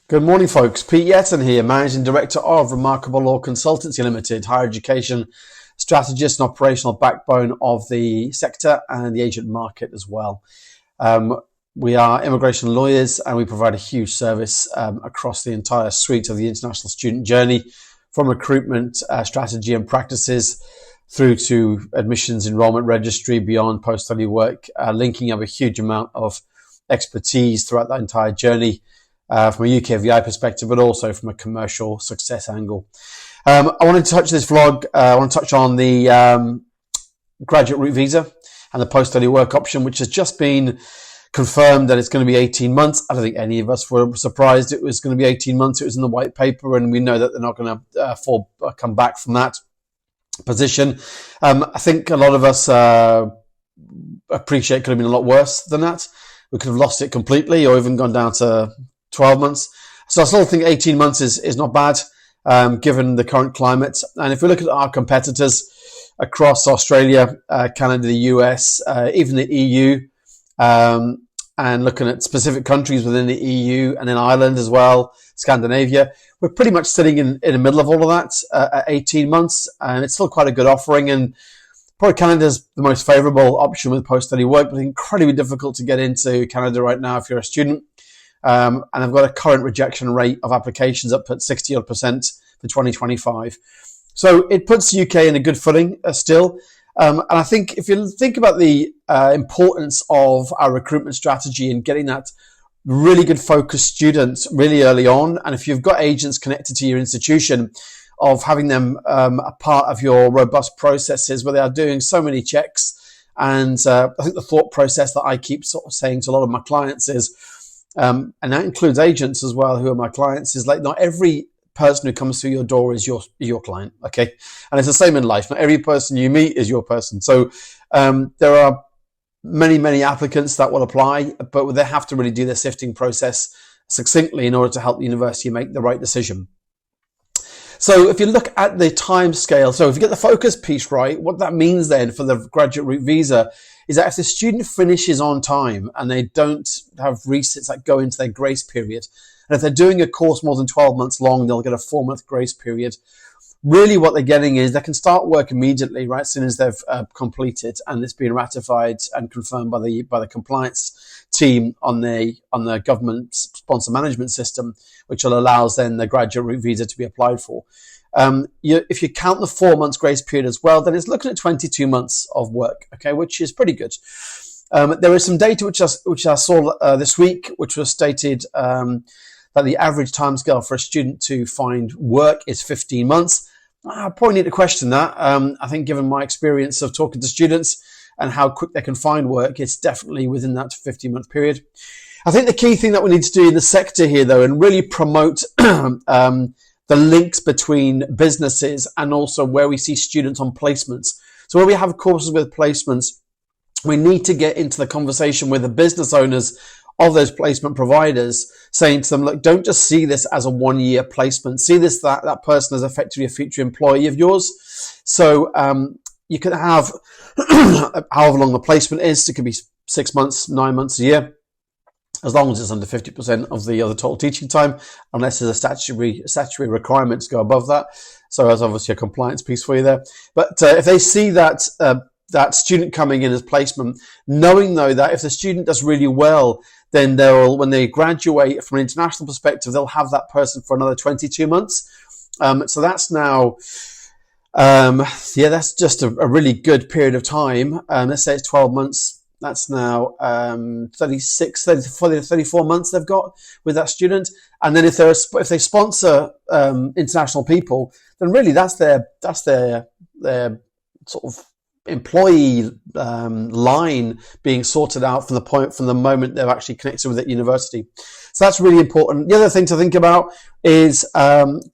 Good morning, folks. Pete Yeton here, Managing Director of Remarkable Law Consultancy Limited, higher education strategist and operational backbone of the sector and the agent market as well. We are immigration lawyers and we provide a huge service across the entire suite of the international student journey, from recruitment, strategy and practices through to admissions, enrollment registry, beyond post-study work, linking up a huge amount of expertise throughout that entire journey. From a UKVI perspective, but also from a commercial success angle. I wanted to touch this vlog. I want to touch on the graduate route visa and the post-study work option, which has just been confirmed that it's going to be 18 months. I don't think any of us were surprised it was going to be 18 months. It was in the white paper, and we know that they're not going to come back from that position. I think a lot of us appreciate it could have been a lot worse than that. We could have lost it completely or even gone down to 12 months. So I still think 18 months is not bad, given the current climate. And if we look at our competitors across Australia, Canada, the US, even the EU, and looking at specific countries within the EU and then Ireland as well, Scandinavia, we're pretty much sitting in the middle of all of that at 18 months. And it's still quite a good offering. And probably Canada's the most favourable option with post-study work, but incredibly difficult to get into Canada right now if you're a student. And I've got a current rejection rate of applications up at 60% for 2025. So it puts the UK in a good footing still. And I think if you think about the importance of our recruitment strategy and getting that really good focused students really early on, and if you've got agents connected to your institution, of having them a part of your robust processes where they are doing so many checks. And I think the thought process that I keep sort of saying to a lot of my clients is, and that includes agents as well, who are my clients, is like, not every person who comes through your door is your client, okay? And it's the same in life. Not every person you meet is your person. So there are many applicants that will apply, but they have to really do their sifting process succinctly in order to help the university make the right decision. So if you look at the time scale, so if you get the focus piece right, what that means then for the graduate route visa is that if the student finishes on time and they don't have resits that go into their grace period, and if they're doing a course more than 12 months long, they'll get a 4-month grace period. Really what they're getting is they can start work immediately, right, as soon as they've completed and it's been ratified and confirmed by the compliance team on the government sponsor management system, which allows then the graduate route visa to be applied for. If you count the 4 months grace period as well, then it's looking at 22 months of work, okay, which is pretty good. There is some data which I saw this week, which was stated that the average timescale for a student to find work is 15 months. I probably need to question that. I think given my experience of talking to students and how quick they can find work, it's definitely within that 15-month period. I think the key thing that we need to do in the sector here, though, and really promote the links between businesses and also where we see students on placements. So where we have courses with placements, we need to get into the conversation with the business owners of those placement providers, saying to them, look, don't just see this as a 1-year placement. See this, that person is effectively a future employee of yours. So you can have however long the placement is. It could be 6 months, 9 months, a year, as long as it's under 50% of the other total teaching time, unless there's a statutory requirement to go above that. So that's obviously a compliance piece for you there. But if they see that that student coming in as placement, knowing though that if the student does really well, then when they graduate from an international perspective, they'll have that person for another 22 months. So that's now, that's just a really good period of time. Let's say it's 12 months. That's now 34 months they've got with that student. And then if they sponsor international people, then really that's their sort of employee line being sorted out from the moment they're actually connected with the university. So that's really important. The other thing to think about is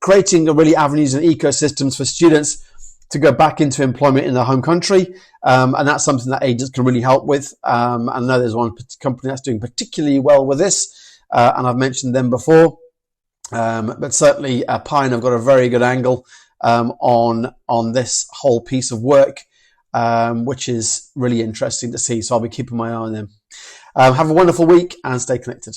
creating really avenues and ecosystems for students to go back into employment in their home country. And that's something that agents can really help with. I know there's one company that's doing particularly well with this, and I've mentioned them before. But certainly Pine have got a very good angle on this whole piece of work, which is really interesting to see. So I'll be keeping my eye on them. Have a wonderful week and stay connected.